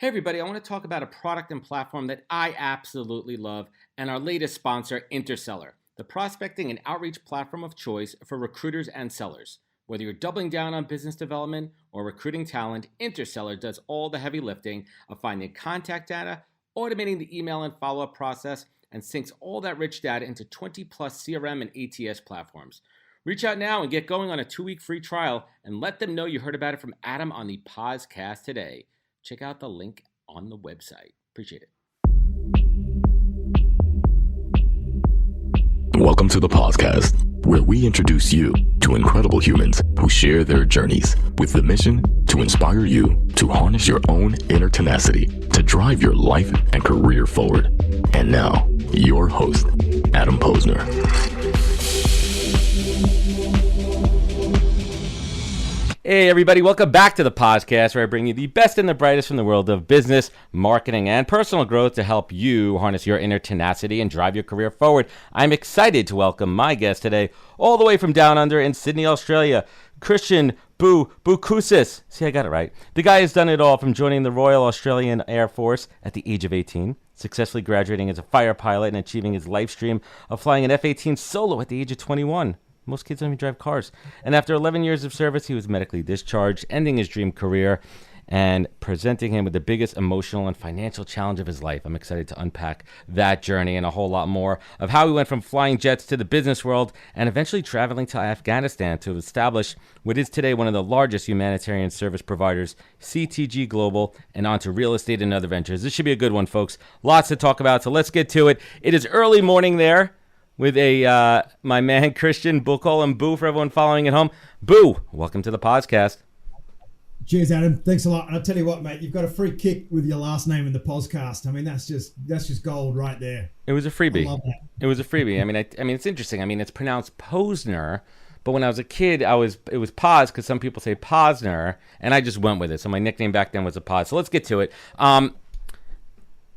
Hey everybody, I want to talk about a product and platform that I absolutely love and our latest sponsor, Interseller, the prospecting and outreach platform of choice for recruiters and sellers. Whether you're doubling down on business development or recruiting talent, Interseller does all the heavy lifting of finding contact data, automating the email and follow-up process, and syncs all that rich data into 20 plus CRM and ATS platforms. Reach out now and get going on a 2-week free trial and let them know you heard about it from Adam on the podcast today. Check out the link on the website. Appreciate it. Welcome to the podcast, where we introduce you to incredible humans who share their journeys with the mission to inspire you to harness your own inner tenacity to drive your life and career forward. And now, your host, Adam Posner. Hey everybody, welcome back to the podcast where I bring you the best and the brightest from the world of business, marketing, and personal growth to help you harness your inner tenacity and drive your career forward. I'm excited to welcome my guest today, all the way from down under in Sydney, Australia, Christian Boucousis. See, I got it right. The guy has done it all, from joining the Royal Australian Air Force at the age of 18, successfully graduating as a fighter pilot and achieving his life dream of flying an F-18 solo at the age of 21. Most kids don't even drive cars. And after 11 years of service, he was medically discharged, ending his dream career and presenting him with the biggest emotional and financial challenge of his life. I'm excited to unpack that journey and a whole lot more of how he went from flying jets to the business world and eventually traveling to Afghanistan to establish what is today one of the largest humanitarian service providers, CTG Global, and onto real estate and other ventures. This should be a good one, folks. Lots to talk about, so let's get to it. It is early morning there with my man Christian. We'll call him Boo for everyone following at home. Boo, welcome to the podcast. Cheers, Adam. Thanks a lot. And I'll tell you what, mate, you've got a free kick with your last name in the podcast. I mean, that's just gold right there. It was a freebie. I love that. It was a freebie. I mean, it's interesting. I mean, it's pronounced Posner, but when I was a kid, it was Poz, because some people say Posner, and I just went with it. So my nickname back then was a Poz. So let's get to it. We're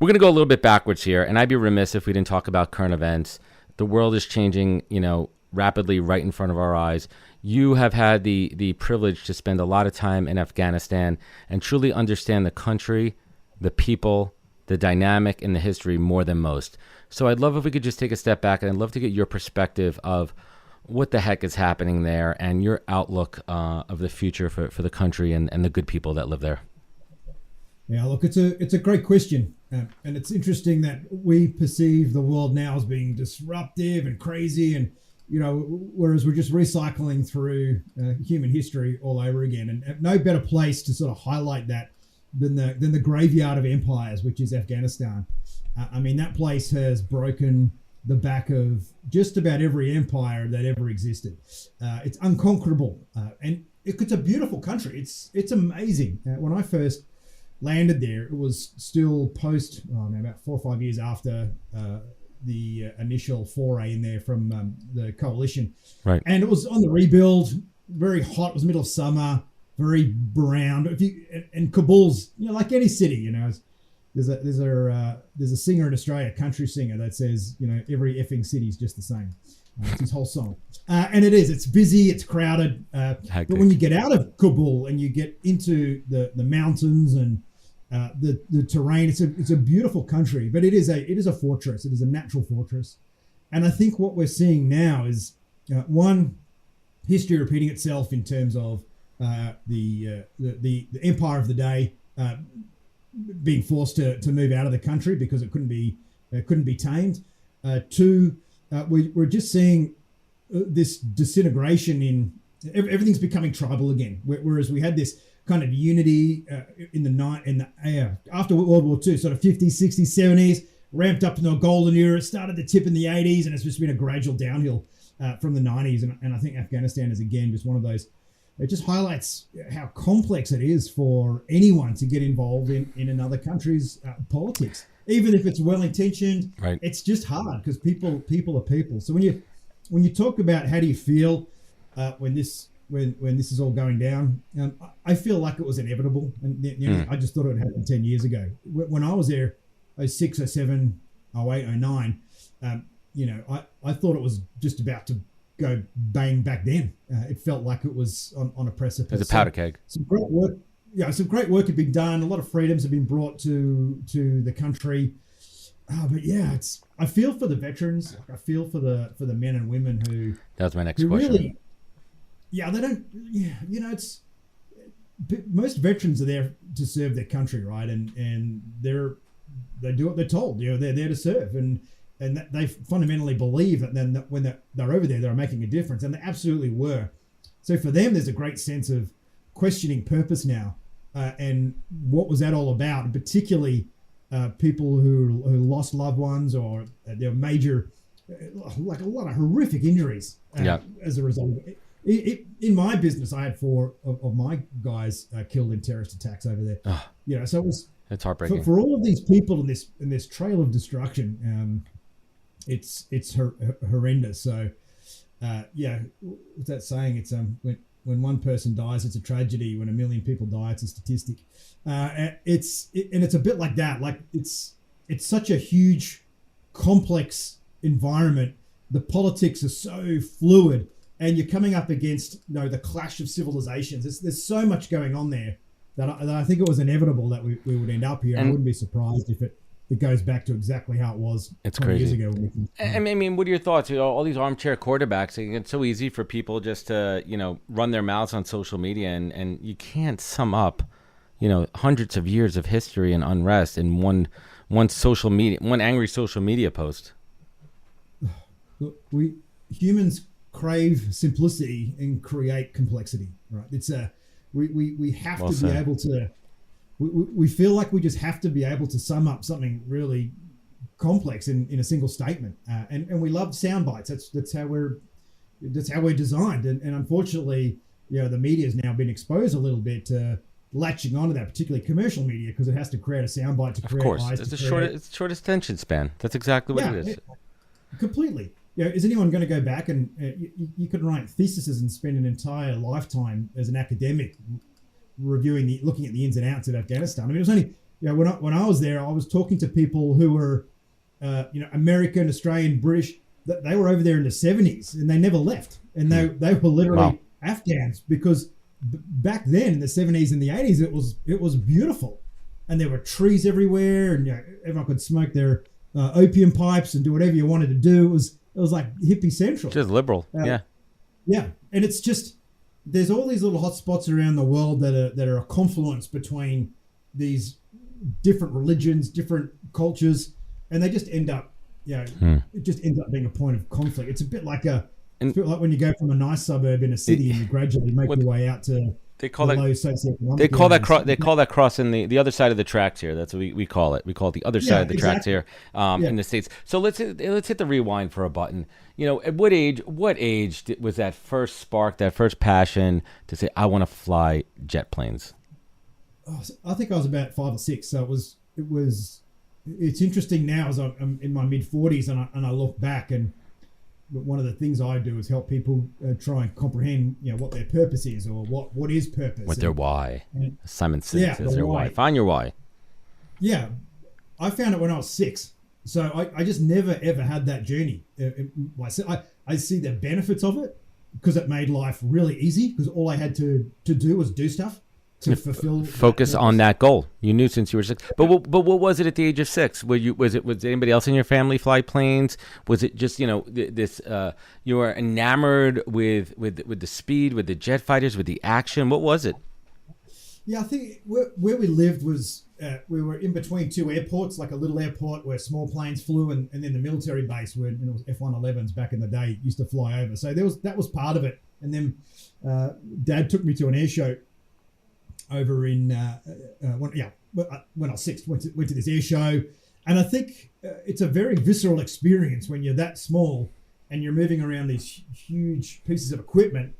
going to go a little bit backwards here, and I'd be remiss if we didn't talk about current events. The world is changing, rapidly right in front of our eyes. You have had the privilege to spend a lot of time in Afghanistan and truly understand the country, the people, the dynamic, and the history more than most. So I'd love if we could just take a step back, and I'd love to get your perspective of what the heck is happening there and your outlook of the future for the country and the good people that live there. Yeah, look, it's a great question. And it's interesting that we perceive the world now as being disruptive and crazy, and whereas we're just recycling through human history all over again. And no better place to sort of highlight that than the graveyard of empires, which is Afghanistan. I mean, that place has broken the back of just about every empire that ever existed. It's unconquerable, and it's a beautiful country. It's amazing. When I first landed there, it was still about 4 or 5 years after the initial foray in there from the coalition. Right. And it was on the rebuild, very hot. It was middle of summer, very brown. And Kabul's, like any city, there's a singer in Australia, a country singer, that says, every effing city is just the same. It's his whole song. And it's busy, it's crowded. But when you get out of Kabul and you get into the mountains and the terrain, it's a beautiful country, but it is a fortress. It is a natural fortress. And I think what we're seeing now is one, history repeating itself in terms of the empire of the day being forced to move out of the country because it couldn't be tamed. Two, we're just seeing this disintegration in everything's becoming tribal again. Whereas we had this kind of unity after World War II, sort of 50s, 60s, 70s, ramped up to a golden era. It started to tip in the 80s, and it's just been a gradual downhill from the 90s. And I think Afghanistan is, again, just one of those. It just highlights how complex it is for anyone to get involved in another country's politics. Even if it's well-intentioned, right. It's just hard because people are people. So when you talk about how do you feel when this is all going down, I feel like it was inevitable. And I just thought it would happen 10 years ago. When I was there, 06, 07, 08, 09, I thought it was just about to go bang back then. It felt like it was on a precipice. It's a powder keg. Some great work. some great work had been done. A lot of freedoms have been brought to the country. But yeah, I feel for the veterans. I feel for the men and women who. That was my next question. Really, they don't. Yeah, it's most veterans are there to serve their country, right? And they do what they're told. They're there to serve, and they fundamentally believe that then when they're over there, they're making a difference, and they absolutely were. So for them, there's a great sense of questioning purpose now, and what was that all about? And particularly. People who lost loved ones or there were major, like a lot of horrific injuries as a result of it. In my business, I had 4 of my guys killed in terrorist attacks over there. So it's heartbreaking for all of these people in this trail of destruction. It's horrendous. So what's that saying? It's when one person dies, it's a tragedy. When a million people die, it's a statistic. It's a bit like that. Like it's such a huge, complex environment. The politics are so fluid, and you're coming up against the clash of civilizations. There's so much going on there that I think it was inevitable that we would end up here. I wouldn't be surprised if it goes back to exactly how it was 20 years ago. I mean, what are your thoughts? All these armchair quarterbacks, it's so easy for people just to, run their mouths on social media, and you can't sum up, hundreds of years of history and unrest in one angry social media post. Look, humans crave simplicity and create complexity, right? It's we have to be able to. We feel like we just have to be able to sum up something really complex in a single statement, and we love sound bites. That's how we're designed, and unfortunately, the media has now been exposed a little bit to latching onto that, particularly commercial media, because it has to create a sound bite to create. Of course, it's the shortest attention span. That's exactly what it is. Completely. Is anyone going to go back and you could write theses and spend an entire lifetime as an academic looking at the ins and outs of Afghanistan? I mean, it was only when I was there, I was talking to people who were American, Australian, British. They were over there in the 70s and they never left, and they were literally Afghans, because back then in the 70s and the 80s it was beautiful, and there were trees everywhere, and everyone could smoke their opium pipes and do whatever you wanted to do. It was like hippie central, just liberal. And it's just. There's all these little hot spots around the world that are a confluence between these different religions, different cultures, and they just end up, it just ends up being a point of conflict. It's a bit like when you go from a nice suburb in a city and you gradually make your way out to They call that crossing the other side of the tracks here. That's what we call it. We call it the other side of the tracks here in the States. So let's hit the rewind for a button. At what age was that first spark, that first passion to say, I want to fly jet planes? I think I was about 5 or 6. So it's interesting now as I'm in my mid 40s and I look back, and one of the things I do is help people try and comprehend, what their purpose is, or what is purpose. What their why. Simon says their why. Find your why. Yeah. I found it when I was 6. So I just never, ever had that journey. I see the benefits of it because it made life really easy, because all I had to do was do stuff to fulfill. Focus on that goal. You knew since you were 6. But what was it at the age of 6? Was anybody else in your family fly planes? Was it just this? You were enamored with the speed, with the jet fighters, with the action. What was it? Yeah, I think where we lived was we were in between 2 airports, like a little airport where small planes flew, and then the military base where F-111s back in the day used to fly over. So that was part of it. And then Dad took me to an air show over in when I was 6, went to this air show, and I think it's a very visceral experience when you're that small and you're moving around these huge pieces of equipment,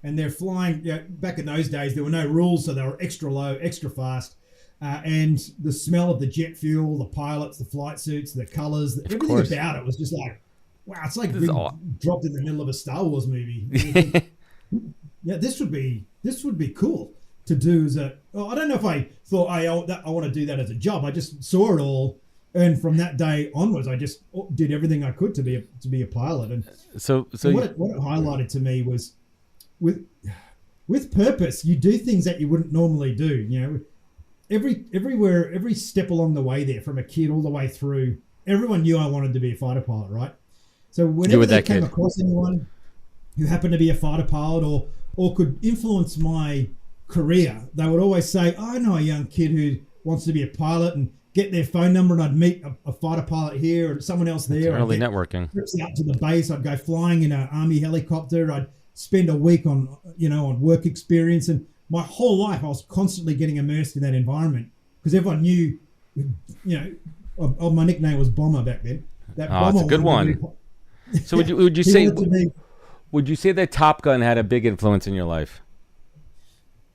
and they're flying. Back in those days there were no rules, so they were extra low, extra fast, and the smell of the jet fuel, the pilots, the flight suits, the colors, everything about it was just like, wow, it's like being dropped in the middle of a Star Wars movie. This would be cool to do I don't know if I thought I want to do that as a job. I just saw it all, and from that day onwards, I just did everything I could to be a pilot. And so what it highlighted to me was, with purpose, you do things that you wouldn't normally do. You know, every step along the way there, from a kid all the way through, everyone knew I wanted to be a fighter pilot, right? So whenever they came across anyone who happened to be a fighter pilot or could influence my career, they would always say, oh, I know a young kid who wants to be a pilot, and get their phone number, and I'd meet a fighter pilot here or someone else there. Early networking. Trips out to the base. I'd go flying in an army helicopter. I'd spend a week on work experience, and my whole life I was constantly getting immersed in that environment because everyone knew, my nickname was Bomber back then. It's a good one. So would you say that Top Gun had a big influence in your life?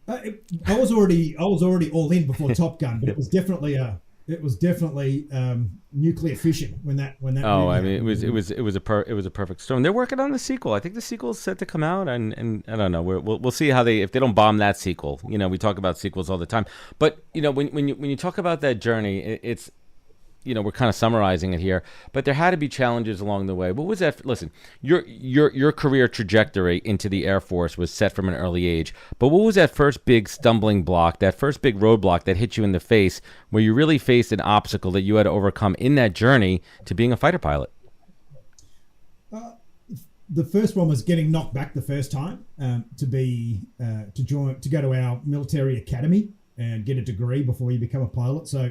I was already all in before Top Gun, but it was definitely nuclear fission when that. Oh, I mean, it was a perfect storm. They're working on the sequel. I think the sequel is set to come out, and I don't know. We'll see how if they don't bomb that sequel. You know, we talk about sequels all the time, but you know, when you talk about that journey, it's. You know, we're kind of summarizing it here, but there had to be challenges along the way. What was that? Listen, your career trajectory into the Air Force was set from an early age, but what was that first big stumbling block, that first big roadblock that hit you in the face, where you really faced an obstacle that you had to overcome in that journey to being a fighter pilot? The first one was getting knocked back the first time to go to our military academy and get a degree before you become a pilot. So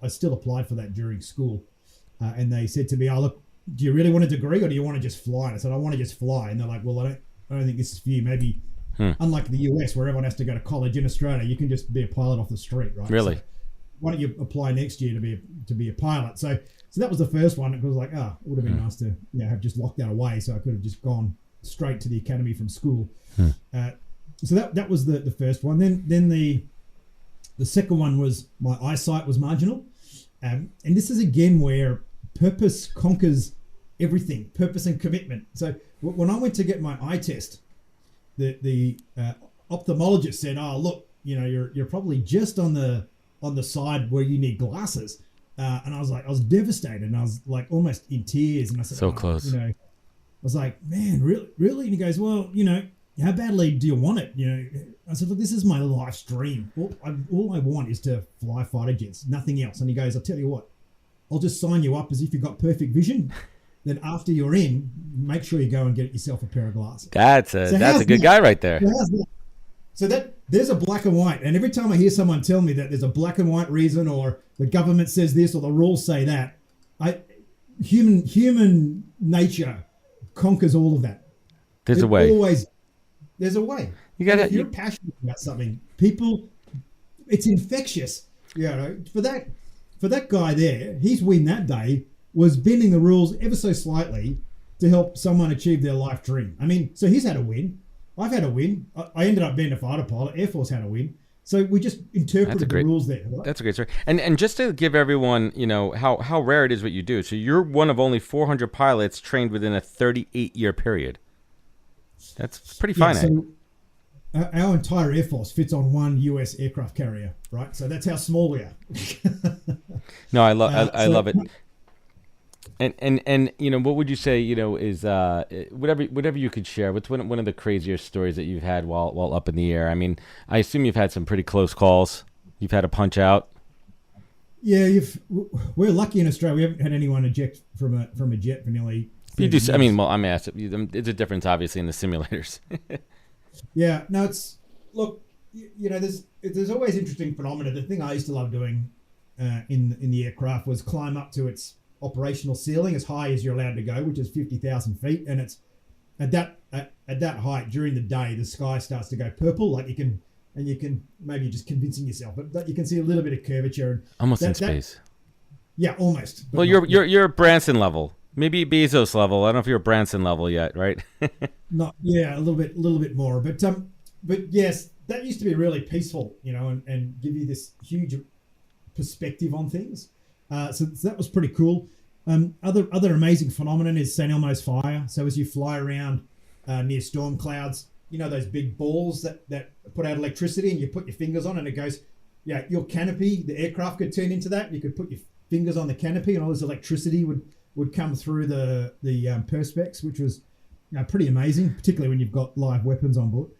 I still applied for that during school, and they said to me, "Oh, look, do you really want a degree or do you want to just fly?" And I said, "I want to just fly." And they're like, "Well, I don't think this is for you. Maybe unlike the US where everyone has to go to college, in Australia you can just be a pilot off the street, right? Really? So why don't you apply next year to be a pilot?" So that was the first one. It was like, it would have been nice to have just locked that away, so I could have just gone straight to the academy from school. So that was the first one. Then the second one was my eyesight was marginal. And this is again where purpose conquers everything, purpose and commitment. So when I went to get my eye test, the ophthalmologist said, "Oh, look, you're probably just on the side where you need glasses." And I was devastated, and I was like almost in tears. And I said, so close. I was like, "Man, really?" And he goes, "Well, how badly do you want it?" I said, "Look, this is my life's dream. All I want is to fly fighter jets, nothing else." And he goes, "I'll tell you what, I'll just sign you up as if you've got perfect vision. Then after you're in, make sure you go and get yourself a pair of glasses." That's a good guy right there. So there's a black and white. And every time I hear someone tell me that there's a black and white reason, or the government says this or the rules say that, human nature conquers all of that. There's a way. There's a way. If you're passionate about something, it's infectious. For that guy there, his win that day was bending the rules ever so slightly to help someone achieve their life dream. I mean, so he's had a win. I've had a win. I ended up being a fighter pilot. Air Force had a win. So we just interpreted the rules there. Right? That's a great story. And just to give everyone, how rare it is what you do. So you're one of only 400 pilots trained within a 38-year period. That's pretty finite. So our entire Air Force fits on one US aircraft carrier, right? So that's how small we are. No, I love it. And what would you say, is whatever you could share, what's one of the craziest stories that you've had while up in the air? I mean, I assume you've had some pretty close calls. You've had a punch out. Yeah, we're lucky in Australia. We haven't had anyone eject from a jet for nearly 30 years. I mean, well, I'm asking. There's a difference, obviously, in the simulators. Yeah, no, there's always interesting phenomena. The thing I used to love doing in the aircraft was climb up to its operational ceiling as high as you're allowed to go, which is 50,000 feet, and it's at that height during the day the sky starts to go purple, like you can maybe just convincing yourself, but you can see a little bit of curvature and almost in space. Yeah, almost. Well, you're Branson level. Maybe Bezos level. I don't know if you're Branson level yet, right? Not, yeah, a little bit more. But yes, that used to be really peaceful, and give you this huge perspective on things. So that was pretty cool. Other amazing phenomenon is St. Elmo's fire. So as you fly around near storm clouds, those big balls that put out electricity, and you put your fingers on, and it goes, your canopy, the aircraft could turn into that. You could put your fingers on the canopy, and all this electricity would come through the perspex, which was pretty amazing, particularly when you've got live weapons on board.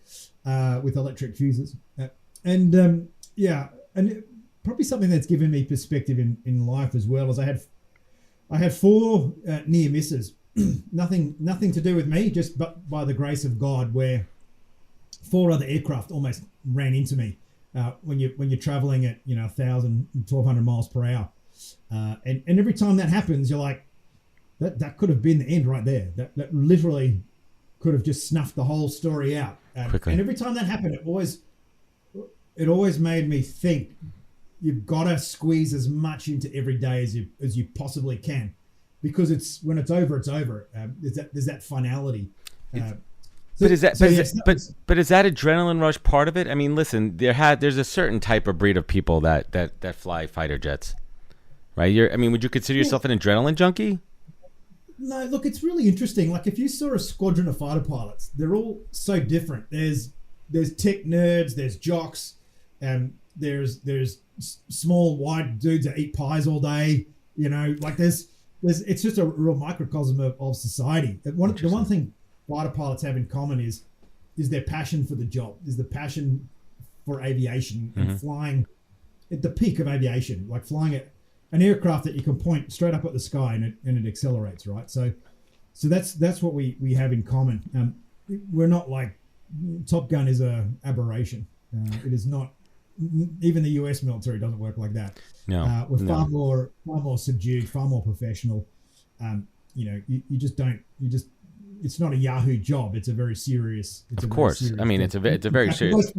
with electric fuses. And probably something that's given me perspective in life as well is I had 4 near misses. nothing to do with me, just but by the grace of God, where 4 other aircraft almost ran into me when you're traveling at 1,000, 1,200 miles per hour, and every time that happens, you're like, that could have been the end right there. That literally could have just snuffed the whole story out. Quickly. And every time that happened, it always made me think, you've got to squeeze as much into every day as you possibly can, because when it's over, it's over. There's that finality. But is that adrenaline rush part of it? I mean, listen, there's a certain type of breed of people that fly fighter jets, right? Would you consider yourself an adrenaline junkie? No, look, it's really interesting. Like, if you saw a squadron of fighter pilots, they're all so different. There's tech nerds, there's jocks, there's small white dudes that eat pies all day. Like there's it's just a real microcosm of society. The one thing fighter pilots have in common is their passion for the job, is the passion for aviation and flying at the peak of aviation, like flying at an aircraft that you can point straight up at the sky and it accelerates, right? So that's what we have in common. We're not like, Top Gun is a aberration. It is not. Even the US military doesn't work like that. No, we're far more subdued, far more professional. You just don't. It's not a Yahoo job. It's a very serious. Of course, it's a very serious.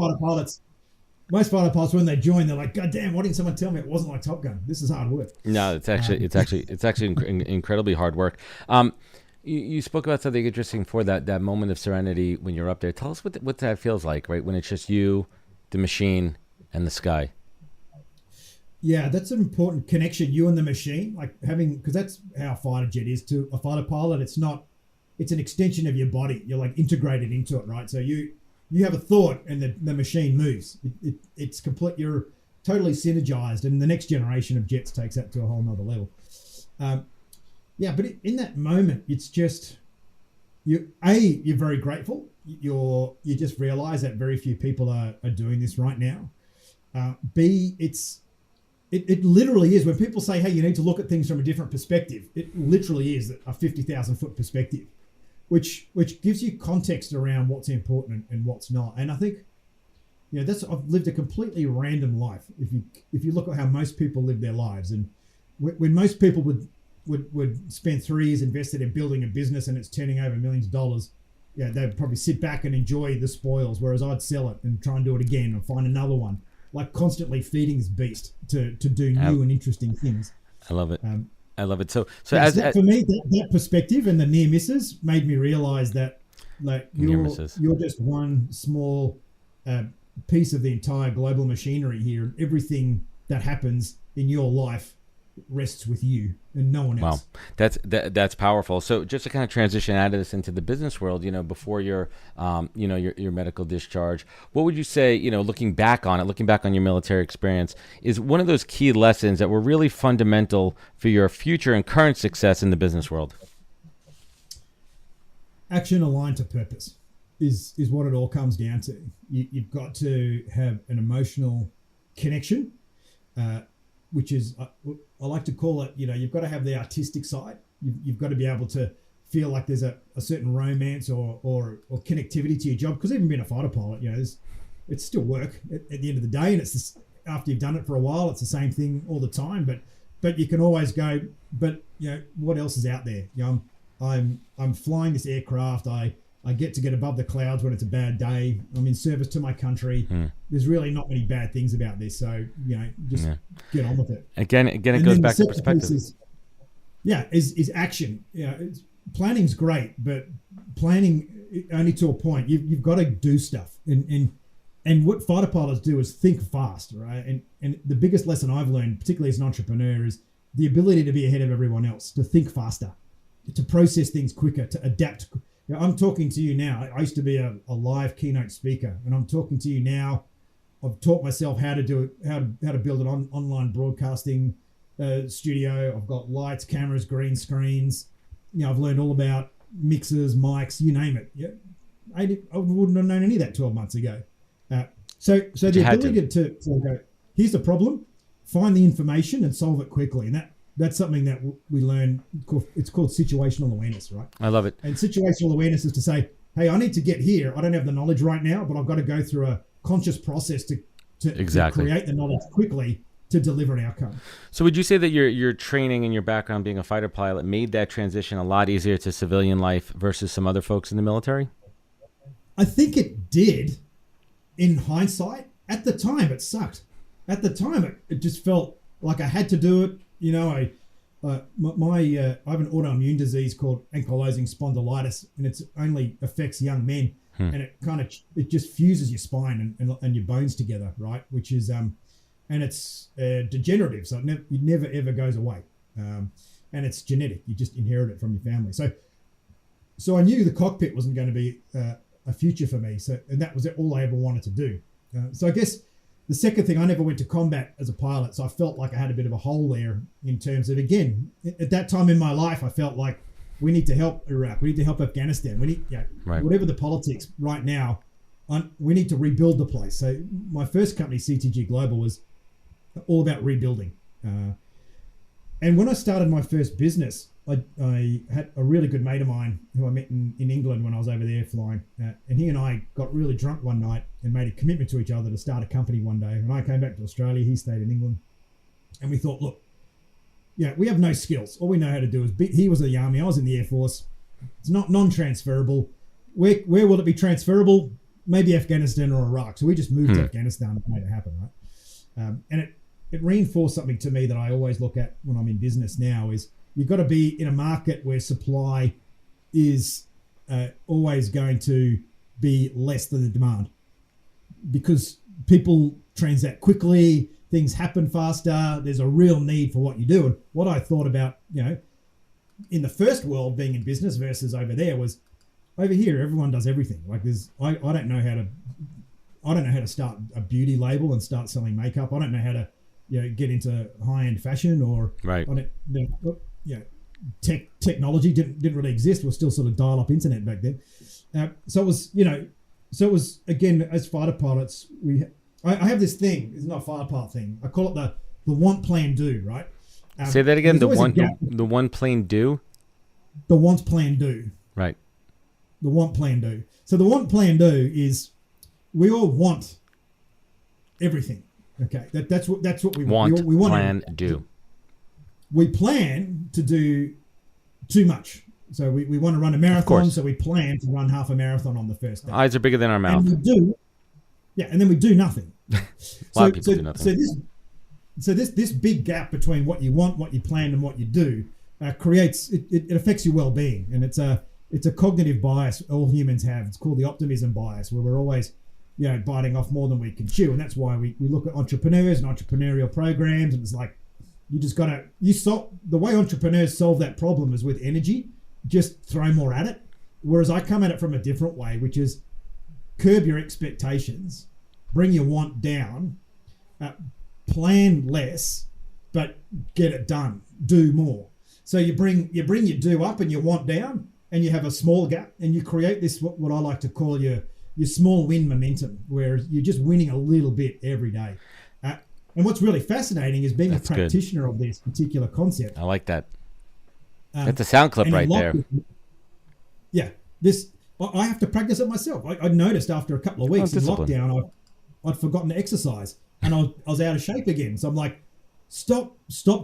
Most fighter pilots, when they join, they're like, "God damn! Why didn't someone tell me it wasn't like Top Gun? This is hard work." No, it's actually incredibly hard work. You spoke about something interesting for that moment of serenity when you're up there. Tell us what that feels like, right? When it's just you, the machine, and the sky. Yeah, that's an important connection, you and the machine, like because that's how a fighter jet is to a fighter pilot. It's an extension of your body. You're like integrated into it, right? So you have a thought and the machine moves. It's complete. You're totally synergized, and the next generation of jets takes that to a whole nother level. But in that moment, it's just you're very grateful. You just realize that very few people are doing this right now. B, it literally is, when people say, hey, you need to look at things from a different perspective, it literally is a 50,000 foot perspective, which gives you context around what's important and what's not. And I think, I've lived a completely random life. If you look at how most people live their lives, and when most people would spend 3 years invested in building a business and it's turning over millions of dollars, they'd probably sit back and enjoy the spoils, whereas I'd sell it and try and do it again and find another one. Like constantly feeding this beast to do new and interesting things. I love it. I love it. So for me, that perspective and the near misses made me realize that like you're just one small piece of the entire global machinery here. Everything that happens in your life rests with you and no one else. Wow, that's powerful. So just to kind of transition out of this into the business world, before your medical discharge, what would you say, looking back on your military experience, is one of those key lessons that were really fundamental for your future and current success in the business world? Action aligned to purpose is what it all comes down to. You've got to have an emotional connection, which is, I like to call it, you've got to have the artistic side. You've got to be able to feel like there's a certain romance or connectivity to your job. Because even being a fighter pilot, it's still work at the end of the day. And it's just, after you've done it for a while, it's the same thing all the time. But you can always go, but what else is out there? I'm flying this aircraft. I get to get above the clouds when it's a bad day. I'm in service to my country. There's really not many bad things about this. So, just get on with it. Again, it goes back to perspective. Is action. Planning's great, but planning only to a point. You've got to do stuff. And what fighter pilots do is think fast, right? And the biggest lesson I've learned, particularly as an entrepreneur, is the ability to be ahead of everyone else, to think faster, to process things quicker, to adapt. I'm talking to you now. I used to be a live keynote speaker, and I'm talking to you now. I've taught myself how to do it, how to build an online broadcasting studio. I've got lights, cameras, green screens. I've learned all about mixers, mics, you name it. I wouldn't have known any of that 12 months ago. So the ability to go, here's the problem, find the information and solve it quickly. And that's something that we learn. It's called situational awareness, right? I love it. And situational awareness is to say, hey, I need to get here. I don't have the knowledge right now, but I've got to go through a conscious process to create the knowledge quickly to deliver an outcome. So would you say that your training and your background being a fighter pilot made that transition a lot easier to civilian life versus some other folks in the military? I think it did in hindsight. At the time, it sucked. At the time, it just felt like I had to do it. You know, I have an autoimmune disease called ankylosing spondylitis, and it only affects young men. And it just fuses your spine and your bones together, right? Which is, and it's degenerative, so it never ever goes away. And it's genetic; you just inherit it from your family. So I knew the cockpit wasn't going to be a future for me. And that was all I ever wanted to do. So I guess the second thing, I never went to combat as a pilot, so I felt like I had a bit of a hole there in terms of, again, at that time in my life, I felt like we need to help Iraq, we need to help Afghanistan, we need, right. Whatever the politics right now, we need to rebuild the place. So my first company, CTG Global, was all about rebuilding. And when I started my first business, I had a really good mate of mine who I met in England when I was over there flying. And he and I got really drunk one night and made a commitment to each other to start a company one day. And I came back to Australia, he stayed in England. And we thought, look, we have no skills. All we know how to do is he was in the army, I was in the Air Force. It's not non-transferable. Where will it be transferable? Maybe Afghanistan or Iraq. So we just moved to Afghanistan and made it happen, right? And it reinforced something to me that I always look at when I'm in business now is you've got to be in a market where supply is always going to be less than the demand, because people transact quickly, things happen faster, there's a real need for what you do. And what I thought about, in the first world being in business versus over there was, over here everyone does everything. Like I don't know how to start a beauty label and start selling makeup. I don't know how to get into high-end fashion, or right. Technology didn't really exist. We're still sort of dial-up internet back then. So it was again, as fighter pilots, I have this thing. It's not a fighter pilot thing. I call it the want, plan, do. Right. Say that again. The one, plan, do. The want, plan, do. Right. The want, plan, do. So the want, plan, do is we all want everything. Okay, that's what we want. We want plan, do. We plan to do too much. So we want to run a marathon, so we plan to run half a marathon on the first day. Eyes are bigger than our mouth. And we do, and then we do nothing. A lot of people do nothing. So this big gap between what you want, what you plan, and what you do creates it affects your well-being, and it's a cognitive bias all humans have. It's called the optimism bias, where we're always biting off more than we can chew. And that's why we look at entrepreneurs and entrepreneurial programs, and it's like, you just got to, the way entrepreneurs solve that problem is with energy, just throw more at it. Whereas I come at it from a different way, which is curb your expectations, bring your want down, plan less, but get it done, do more. So you bring your do up and your want down, and you have a small gap, and you create this, what I like to call your small win momentum, where you're just winning a little bit every day. And what's really fascinating is being a practitioner of this particular concept. I like that. That's a sound clip right there. I have to practice it myself. I noticed after a couple of weeks in lockdown, I'd forgotten to exercise, and I was out of shape again. So I'm like, stop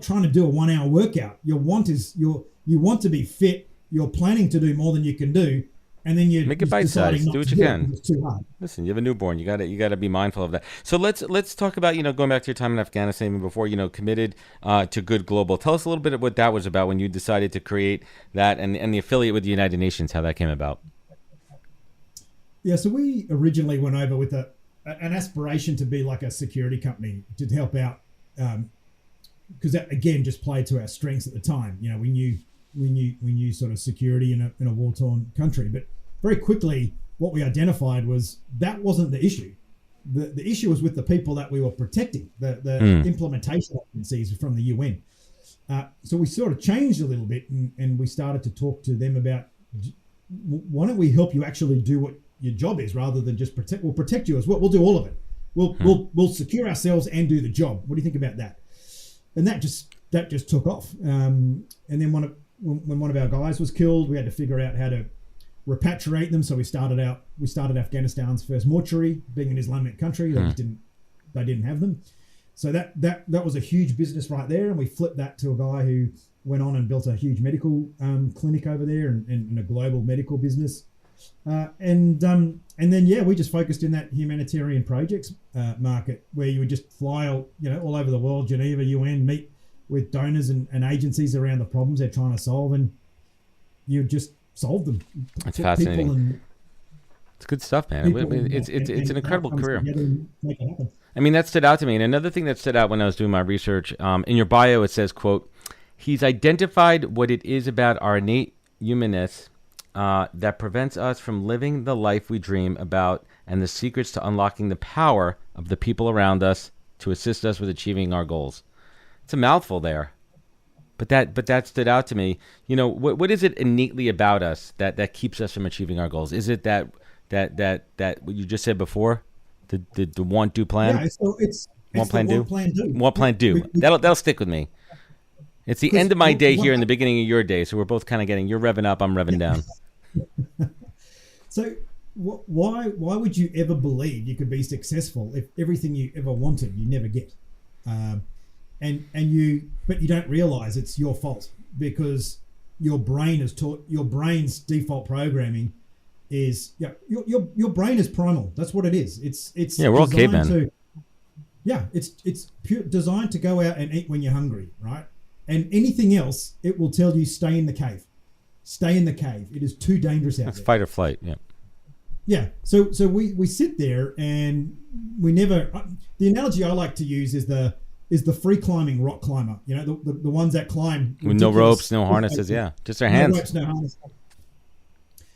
trying to do a 1 hour workout. Your want is you want to be fit. You're planning to do more than you can do. And then you make it bite-sized. Do what you can. It's too hard. Listen, you have a newborn. You got to be mindful of that. So let's talk about going back to your time in Afghanistan, even before committed to Good Global. Tell us a little bit of what that was about when you decided to create that and the affiliate with the United Nations, how that came about. Yeah, so we originally went over with an aspiration to be like a security company to help out, because that again just played to our strengths at the time. We knew sort of security in a war-torn country, but very quickly what we identified was that wasn't the issue. The issue was with the people that we were protecting, the implementation agencies from the UN. So we sort of changed a little bit, and we started to talk to them about, why don't we help you actually do your job is, rather than just protect. We'll protect you as well. We'll do all of it. We'll secure ourselves and do the job. What do you think about that? And that just took off. And then when one of our guys was killed, we had to figure out how to repatriate them. So we started Afghanistan's first mortuary, being an Islamic country. They didn't have them. So that was a huge business right there. And we flipped that to a guy who went on and built a huge medical clinic over there and a global medical business. And then we just focused in that humanitarian projects market, where you would just fly all over the world, Geneva, UN, meet with donors and agencies around the problems they're trying to solve, and you just solve them. That's fascinating. It's good stuff, man. It's an incredible career. I mean, that stood out to me. And another thing that stood out when I was doing my research, in your bio, it says, quote, he's identified what it is about our innate humanness that prevents us from living the life we dream about, and the secrets to unlocking the power of the people around us to assist us with achieving our goals. It's a mouthful there, but that stood out to me. What is it innately about us that keeps us from achieving our goals? Is it that what you just said before, the want do plan? Yeah, so it's want plan the do. want plan do. Want plan do. That'll stick with me. It's the end of my day here and the beginning of your day, so we're both kind of you're revving up, I'm revving down. So why would you ever believe you could be successful if everything you ever wanted you never get, but you don't realize it's your fault, because your brain's default programming is your brain is primal. That's what it is. It's we're all cavemen. It's pure designed to go out and eat when you're hungry, right? And anything else, it will tell you stay in the cave. Stay in the cave. It is too dangerous out there. That's fight or flight. Yeah. Yeah. So we sit there and we never. The analogy I like to use is the free climbing rock climber. The ones that climb with no ropes, no harnesses. Yeah, just their hands. No ropes, no harnesses.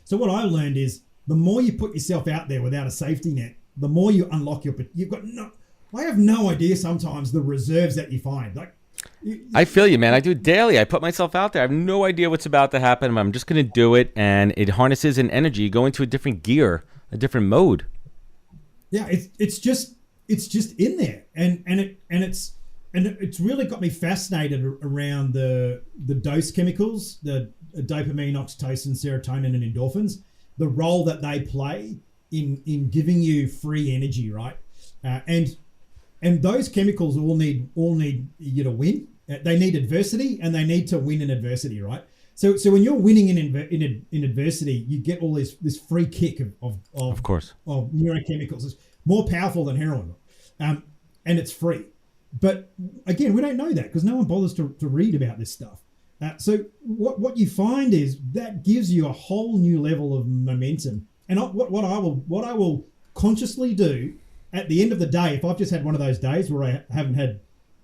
So what I learned is the more you put yourself out there without a safety net, the more you unlock you've got no. I have no idea sometimes the reserves that you find. I feel you, man. I do it daily. I put myself out there. I have no idea what's about to happen. I'm just going to do it, and it harnesses an energy, go into a different gear, a different mode. Yeah, it's just in there, and it's really got me fascinated around the dose chemicals, the dopamine, oxytocin, serotonin, and endorphins, the role that they play in giving you free energy, right? And those chemicals all need you to win. They need adversity, and they need to win in adversity, right? So when you're winning in adversity, you get all this free kick of course of neurochemicals. It's more powerful than heroin, and it's free. But again, we don't know that because no one bothers to read about this stuff. So what you find is that gives you a whole new level of momentum. And what I will consciously do at the end of the day, if I've just had one of those days where I haven't had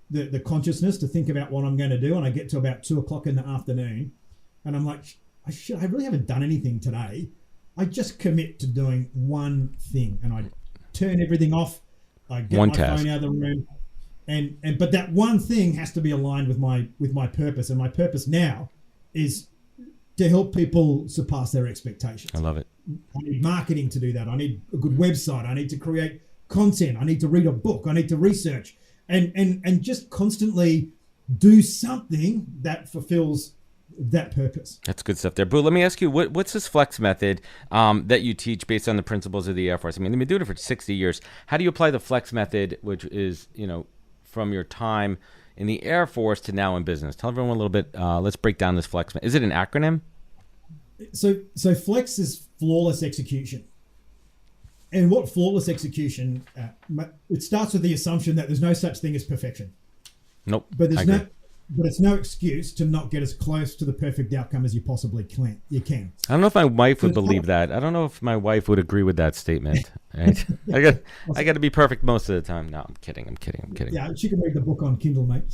the consciousness to think about what I'm going to do, and I get to about 2:00 in the afternoon, and I'm like, I really haven't done anything today. I just commit to doing one thing, and I turn everything off. I get my phone out of the room, but that one thing has to be aligned with my purpose, and my purpose now is to help people surpass their expectations. I love it. I need marketing to do that. I need a good website. I need to create content. I need to read a book. I need to research and just constantly do something that fulfills that purpose. That's good stuff there. Boo, let me ask you, what's this flex method that you teach based on the principles of the Air Force? I mean, they've been doing it for 60 years. How do you apply the flex method, which is, from your time in the Air Force to now in business? Tell everyone a little bit. Let's break down this flex method. Is it an acronym? So flex is flawless execution. And what flawless execution, it starts with the assumption that there's no such thing as perfection. Nope. But it's no excuse to not get as close to the perfect outcome as you possibly can. I don't know if my wife would believe that. I don't know if my wife would agree with that statement. Right? I got to be perfect most of the time. No, I'm kidding. Yeah, she can read the book on Kindle, mate.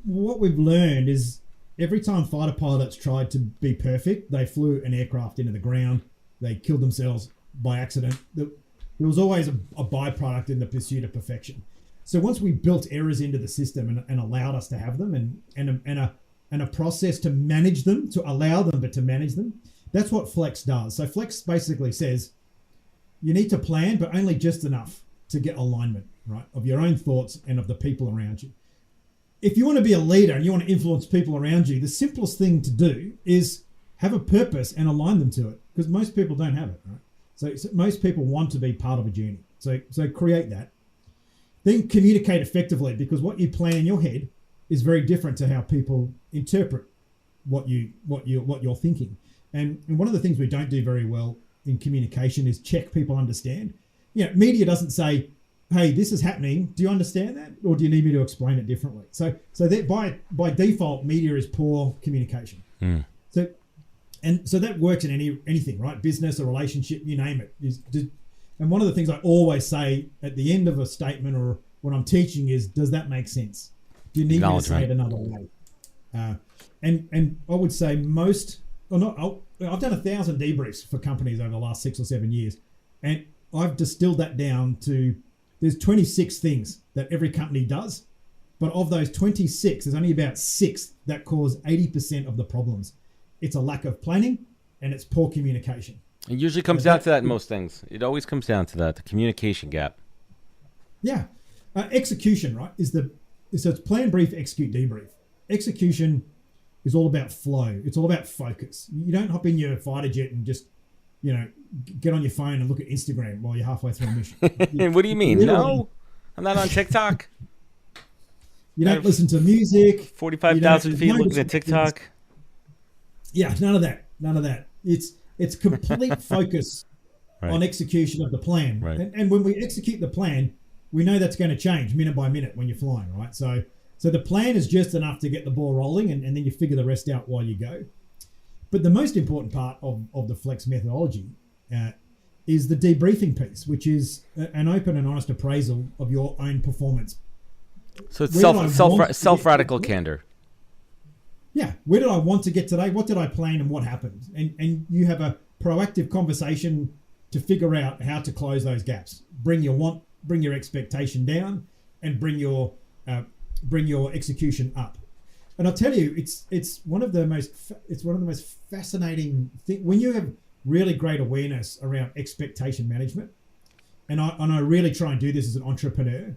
What we've learned is every time fighter pilots tried to be perfect, they flew an aircraft into the ground. They killed themselves by accident. There was always a byproduct in the pursuit of perfection. So once we built errors into the system and allowed us to have them and a process to manage them, to allow them, but to manage them, That's what Flex does. So Flex basically says you need to plan, but only just enough to get alignment, right, of your own thoughts and of the people around you. If you want to be a leader and you want to influence people around you, the simplest thing to do is have a purpose and align them to it, because most people don't have it, right? So most people want to be part of a journey. So create that. Then communicate effectively, because what you plan in your head is very different to how people interpret what you're thinking. And one of the things we don't do very well in communication is check people understand. Media doesn't say, hey, this is happening. Do you understand that? Or do you need me to explain it differently? So that by default, media is poor communication. So that works in anything, right? Business, a relationship, you name it. And one of the things I always say at the end of a statement or when I'm teaching is, does that make sense? Do you need me to say it another way? And I would say I've done 1,000 debriefs for companies over the last 6 or 7 years. And I've distilled that down to, there's 26 things that every company does. But of those 26, there's only about 6 that cause 80% of the problems. It's a lack of planning and it's poor communication. It usually comes down to that in most things. It always comes down to that, the communication gap. Yeah. Execution, right, so it's plan, brief, execute, debrief. Execution is all about flow. It's all about focus. You don't hop in your fighter jet and just, get on your phone and look at Instagram while you're halfway through a mission. What do you mean? No, I'm not on TikTok. You don't listen to music. 45,000 feet looking at TikTok. Yeah, none of that. It's complete focus on execution of the plan. Right. And when we execute the plan, we know that's going to change minute by minute when you're flying, right? So the plan is just enough to get the ball rolling, and then you figure the rest out while you go. But the most important part of the Flex methodology is the debriefing piece, which is an open and honest appraisal of your own performance. So it's self-radical candor. Yeah. Where did I want to get today? What did I plan and what happened? And you have a proactive conversation to figure out how to close those gaps. Bring your expectation down and bring your execution up. And I'll tell you, it's one of the most fascinating things when you have really great awareness around expectation management. And I really try and do this as an entrepreneur.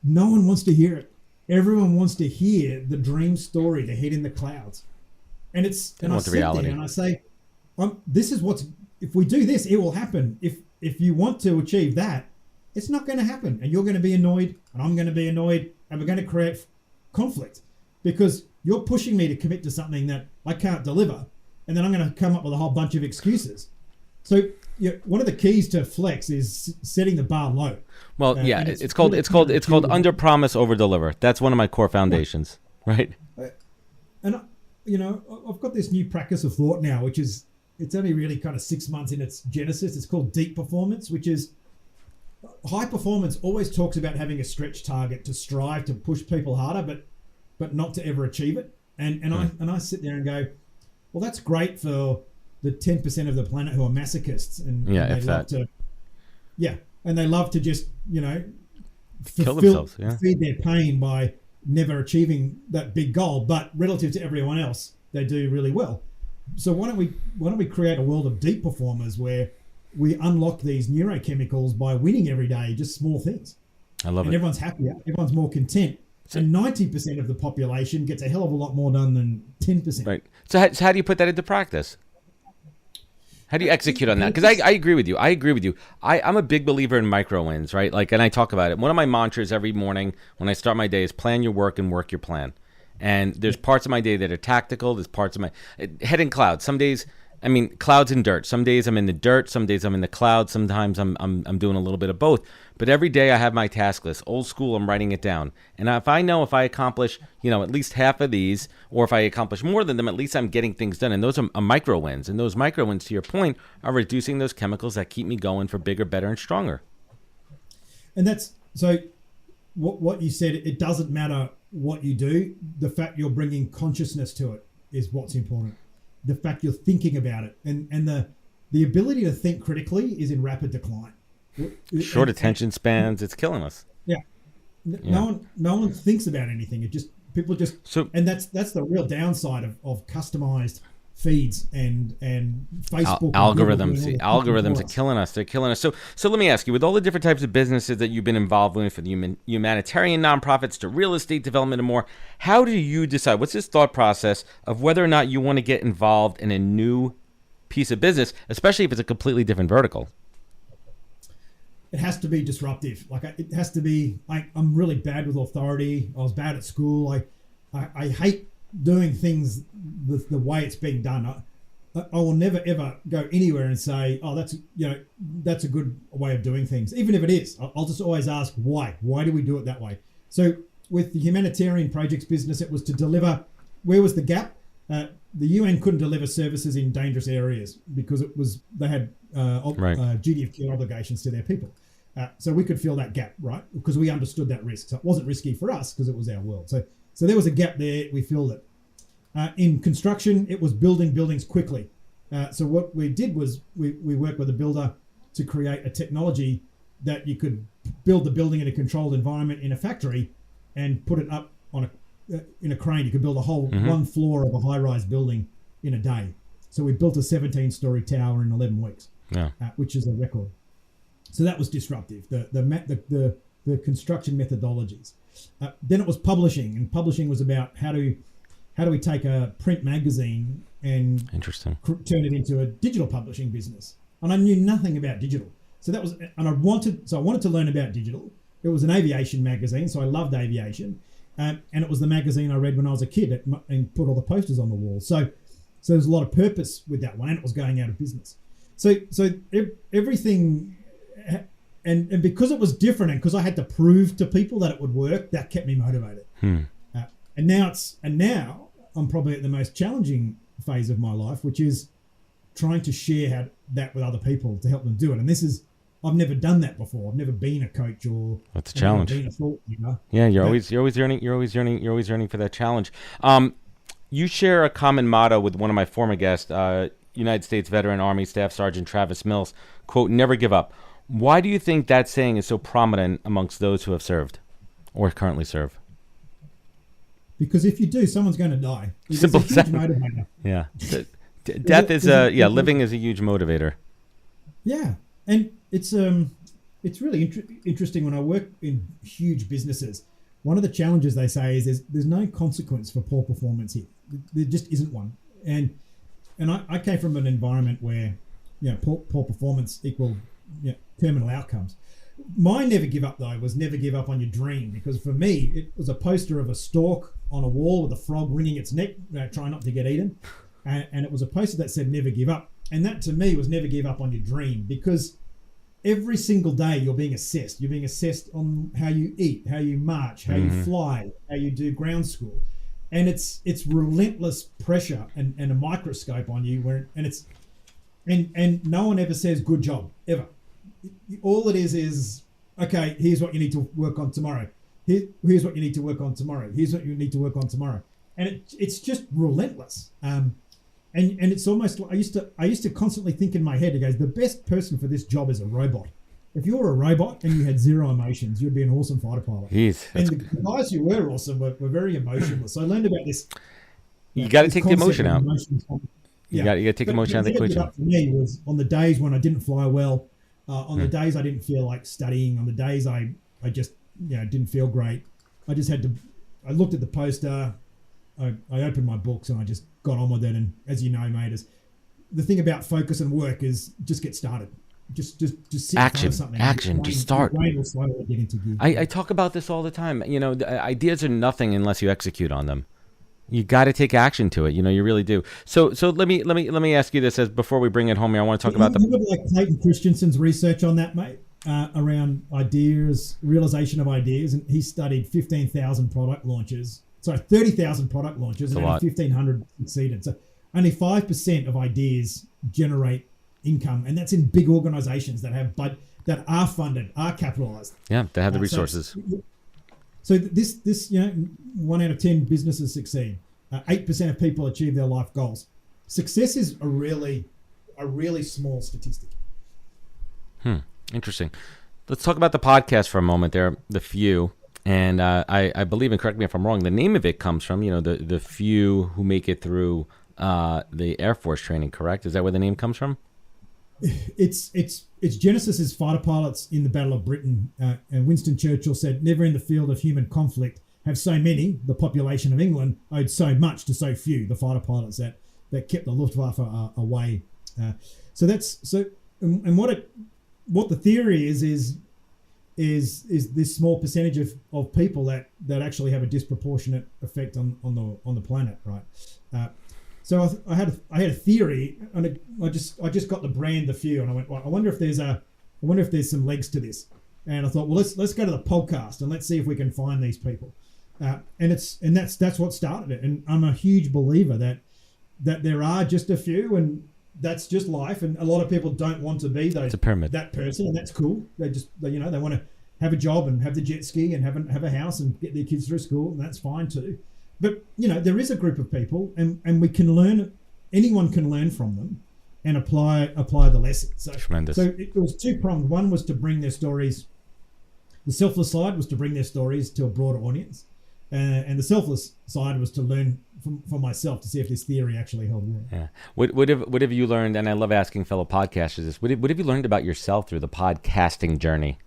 No one wants to hear it. Everyone wants to hear the dream story, the head in the clouds. And I sit there and I say, if we do this, it will happen. If you want to achieve that, it's not going to happen. And you're going to be annoyed and I'm going to be annoyed and we're going to create conflict because you're pushing me to commit to something that I can't deliver. And then I'm going to come up with a whole bunch of excuses. So one of the keys to Flex is setting the bar low. Well, it's called under promise, over deliver. That's one of my core foundations, right? And I've got this new practice of thought now, which is it's only really kind of 6 months in its genesis. It's called deep performance, which is high performance always talks about having a stretch target to strive to push people harder, but not to ever achieve it. And I sit there and go, well, that's great for the 10% of the planet who are masochists and they love to just kill themselves, feed their pain by never achieving that big goal, but relative to everyone else they do really well. So why don't we create a world of deep performers where we unlock these neurochemicals by winning every day, just small things. I love it. And everyone's happier, everyone's more content. And 90% of the population gets a hell of a lot more done than 10%. Right. So how do you put that into practice? How do you execute on that? Because I agree with you. I'm a big believer in micro wins, right? And I talk about it. One of my mantras every morning when I start my day is plan your work and work your plan. And there's parts of my day that are tactical. There's parts of my head in clouds. Some days, clouds and dirt. Some days I'm in the dirt. Some days I'm in the clouds. Sometimes I'm doing a little bit of both. But every day I have my task list. Old school, I'm writing it down. And if I accomplish, at least half of these, or if I accomplish more than them, at least I'm getting things done. And those are micro wins. And those micro wins, to your point, are reducing those chemicals that keep me going for bigger, better, and stronger. And that's so. What you said. It doesn't matter what you do. The fact you're bringing consciousness to it is what's important. The fact you're thinking about it, and the ability to think critically is in rapid decline. Short attention spans, it's killing us. Yeah. No one thinks about anything. People just and that's the real downside of customized feeds and Facebook algorithms are killing us. They're killing us. So let me ask you, with all the different types of businesses that you've been involved with, from the humanitarian nonprofits to real estate development and more, how do you decide? What's this thought process of whether or not you want to get involved in a new piece of business, especially if it's a completely different vertical? It has to be disruptive. It has to be. I'm really bad with authority. I was bad at school. I hate doing things the way it's being done. I will never ever go anywhere and say, oh, that's a good way of doing things, even if it is. I'll just always ask why. Why do we do it that way? So with the humanitarian projects business, it was to deliver. Where was the gap? The UN couldn't deliver services in dangerous areas because they had duty of care obligations to their people. So we could fill that gap, right? Because we understood that risk. So it wasn't risky for us because it was our world. So there was a gap there. We filled it. In construction, it was building buildings quickly. So what we did was we worked with a builder to create a technology that you could build the building in a controlled environment in a factory and put it up in a crane. You could build a whole one floor of a high-rise building in a day. So we built a 17-story tower in 11 weeks, which is a record. So that was disruptive. The construction methodologies. Then it was publishing, and publishing was about how do we take a print magazine and turn it into a digital publishing business. And I knew nothing about digital, so that was, and I wanted to learn about digital. It was an aviation magazine, so I loved aviation, and it was the magazine I read when I was a kid and put all the posters on the wall. So there's a lot of purpose with that one, and it was going out of business. So everything. And because it was different, and because I had to prove to people that it would work, that kept me motivated. And now I'm probably at the most challenging phase of my life, which is trying to share that with other people to help them do it. And I've never done that before. I've never been a coach or that's a challenge. Been a thought leader. Yeah, you're always yearning for that challenge. You share a common motto with one of my former guests, United States veteran Army Staff Sergeant Travis Mills. Quote, "Never give up." Why do you think that saying is so prominent amongst those who have served or currently serve? Because if you do, someone's going to die. Simple as that. Motivator. Yeah. Death living is a huge motivator. Yeah. And it's really interesting when I work in huge businesses. One of the challenges they say is there's no consequence for poor performance here. There just isn't one. And I came from an environment where, poor performance equal terminal outcomes. My never give up though was never give up on your dream, because for me it was a poster of a stork on a wall with a frog wringing its neck, trying not to get eaten, and it was a poster that said never give up. And that to me was never give up on your dream, because every single day you're being assessed. You're being assessed on how you eat, how you march, how you fly, how you do ground school, and it's relentless pressure and a microscope on you. And no one ever says good job ever. All it is okay, here's what you need to work on tomorrow. Here's what you need to work on tomorrow. Here's what you need to work on tomorrow. And it's just relentless. And it's almost like I used to constantly think in my head, it goes, the best person for this job is a robot. If you were a robot and you had zero emotions, you'd be an awesome fighter pilot. And the guys who were awesome were very emotionless. So I learned about this. You got to take the emotion out. You got to take the emotion out of the equation. For me was on the days when I didn't fly well, on the days I didn't feel like studying, on the days I just didn't feel great. I just had to. I looked at the poster, I opened my books, and I just got on with it. And as you know, mate, the thing about focus and work is just get started. Just sit in front of something. Action. Just start. Your brain will slowly get into gear. I talk about this all the time. The ideas are nothing unless you execute on them. You got to take action to it. You really do. So let me ask you this as before we bring it home here. I want to talk about you would like Clayton Christensen's research on that, mate, around ideas, realization of ideas, and he studied 15,000 product launches. Sorry, 30,000 product launches, and only 1,500 succeeded. So only 5% of ideas generate income, and that's in big organizations that are funded, are capitalized. Yeah, they have the resources. So this 1 out of 10 businesses succeed. 8% of people achieve their life goals. Success is a really small statistic. Interesting. Let's talk about the podcast for a moment there, The Few. And I believe, and correct me if I'm wrong, the name of it comes from, the few who make it through the Air Force training, correct? Is that where the name comes from? It's Genesis is fighter pilots in the Battle of Britain, and Winston Churchill said, "Never in the field of human conflict have so many, the population of England, owed so much to so few." The fighter pilots that kept the Luftwaffe away. And what the theory is this small percentage of people that actually have a disproportionate effect on the planet, right? So I had a theory, and I just got the brand The Few, and I went, well, I wonder if there's some legs to this, and I thought, well, let's go to the podcast and let's see if we can find these people, and that's what started it. And I'm a huge believer that there are just a few, and that's just life, and a lot of people don't want to be that person, and that's cool. They want to have a job and have the jet ski and have a house and get their kids through school, and that's fine too. But there is a group of people, and we can learn. Anyone can learn from them and apply the lessons. So tremendous. So it was two-pronged. One was to bring their stories. The selfless side was to bring their stories to a broader audience, and the selfless side was to learn from myself to see if this theory actually held water. Yeah. What have you learned? And I love asking fellow podcasters this. What have you learned about yourself through the podcasting journey?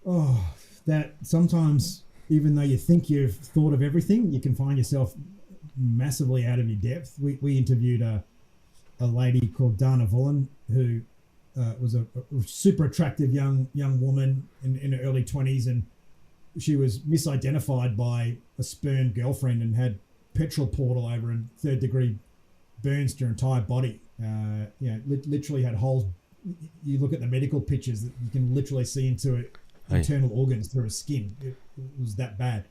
Oh, that sometimes, even though you think you've thought of everything, you can find yourself massively out of your depth. We interviewed a lady called Dana Vullen, who was a super attractive young woman in her early 20s, and she was misidentified by a spurned girlfriend and had petrol poured all over and third-degree burns to her entire body. Literally had holes. You look at the medical pictures, that you can literally see into it. Internal organs through her skin. It was that bad.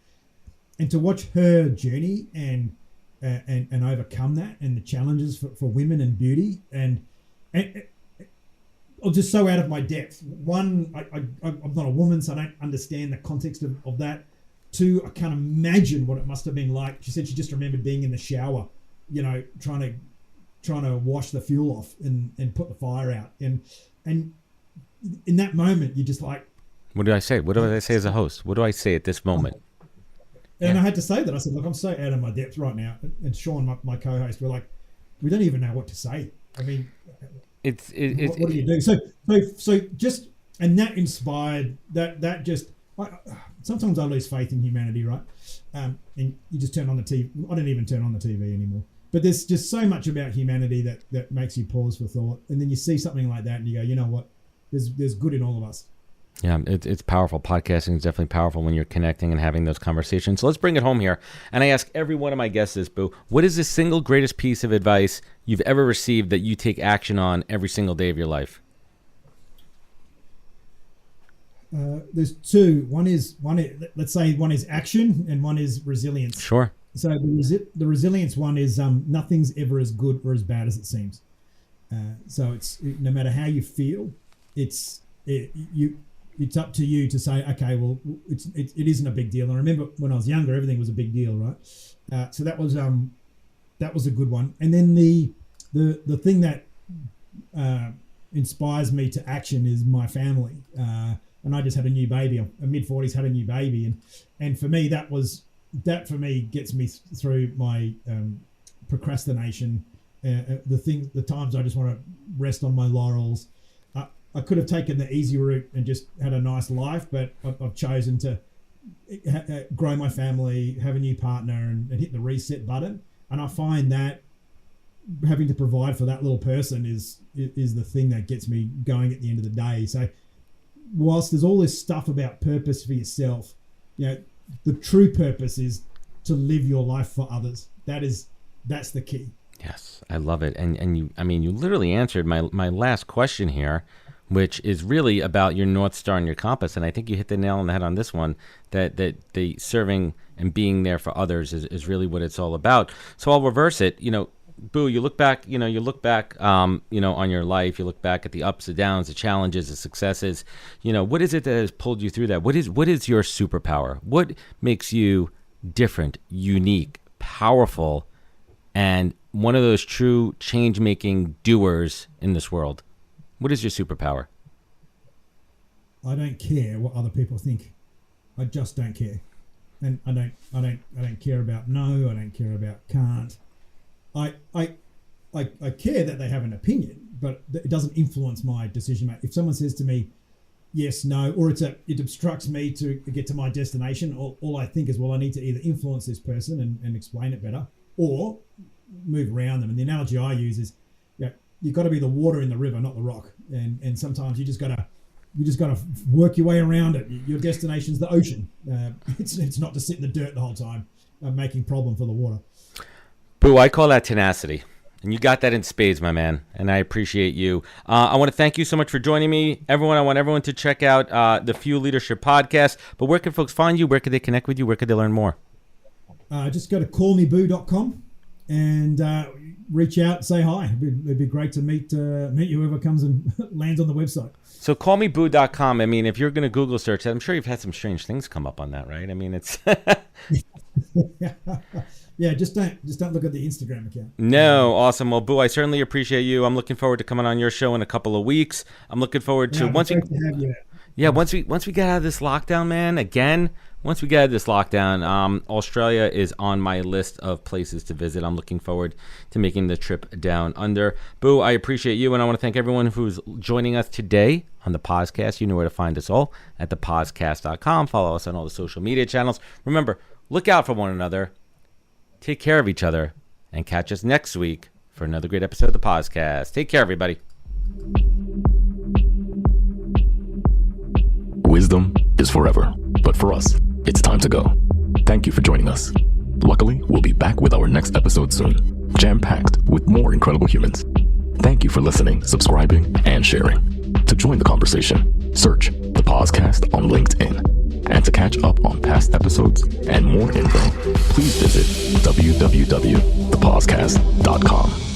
And to watch her journey and overcome that, and the challenges for women and beauty, and I'm just so out of my depth. One, I'm not a woman, so I don't understand the context of that. Two, I can't imagine what it must have been like. She said she just remembered being in the shower, trying to wash the fuel off and put the fire out. And in that moment, you're just like, what do I say? What do I say as a host? What do I say at this moment? And I had to say that. I said, look, I'm so out of my depth right now. And Sean, my co-host, we're like, we don't even know what to say. I mean, what do you do? So just, and that inspired, that just, sometimes I lose faith in humanity, right? And you just turn on the TV. I don't even turn on the TV anymore. But there's just so much about humanity that makes you pause for thought. And then you see something like that and you go, you know what? There's good in all of us. Yeah, it's powerful. Podcasting is definitely powerful when you're connecting and having those conversations. So let's bring it home here. And I ask every one of my guests this, Boo. What is the single greatest piece of advice you've ever received that you take action on every single day of your life? There's two. One is let's say one is action and one is resilience. Sure. So the resilience one is nothing's ever as good or as bad as it seems. So it's no matter how you feel, it's up to you to say, okay, well, it isn't a big deal. And I remember when I was younger, everything was a big deal, right? So that was a good one. And then the thing that inspires me to action is my family. And I just had a new baby. I'm mid-40s, had a new baby, and for me that gets me through my procrastination. The times I just want to rest on my laurels. I could have taken the easy route and just had a nice life, but I've chosen to grow my family, have a new partner, and hit the reset button. And I find that having to provide for that little person is the thing that gets me going at the end of the day. So whilst there's all this stuff about purpose for yourself, the true purpose is to live your life for others. That's the key. Yes, I love it. And you literally answered my last question here, which is really about your North Star and your compass. And I think you hit the nail on the head on this one, that the serving and being there for others is really what it's all about. So I'll reverse it. Boo, you look back on your life, you look back at the ups and downs, the challenges, the successes. What is it that has pulled you through that? What is your superpower? What makes you different, unique, powerful, and one of those true change-making doers in this world? What is your superpower? I don't care what other people think. I just don't care. and I don't care about no. I don't care about can't. I care that they have an opinion, but it doesn't influence my decision making. If someone says to me yes, no, or it obstructs me to get to my destination, all I think is, well, I need to either influence this person and explain it better, or move around them. And the analogy I use is, you've got to be the water in the river, not the rock. And sometimes you just got to work your way around it. Your destination's the ocean. It's not to sit in the dirt the whole time, making problem for the water. Boo, I call that tenacity. And you got that in spades, my man. And I appreciate you. I want to thank you so much for joining me. Everyone, I want everyone to check out the Fuel Leadership Podcast. But where can folks find you? Where could they connect with you? Where could they learn more? Just go to callmeboo.com and reach out, say hi. It'd be great to meet whoever comes and lands on the website. So callmeboo.com. I mean, if you're going to Google search that, I'm sure you've had some strange things come up on that, right? I mean, it's... Yeah, just don't look at the Instagram account. No, awesome. Well, Boo, I certainly appreciate you. I'm looking forward to coming on your show in a couple of weeks. I'm looking forward to once we get out of this lockdown, man. Again, once we get out of this lockdown, Australia is on my list of places to visit. I'm looking forward to making the trip down under. Boo, I appreciate you, and I want to thank everyone who's joining us today on the podcast. You know where to find us all at thepodcast.com. Follow us on all the social media channels. Remember, look out for one another. Take care of each other, and catch us next week for another great episode of the podcast. Take care, everybody. Wisdom is forever, but for us, it's time to go. Thank you for joining us. Luckily, we'll be back with our next episode soon, jam-packed with more incredible humans. Thank you for listening, subscribing, and sharing. To join the conversation, search the podcast on LinkedIn. And to catch up on past episodes and more info, please visit www.thepodcast.com.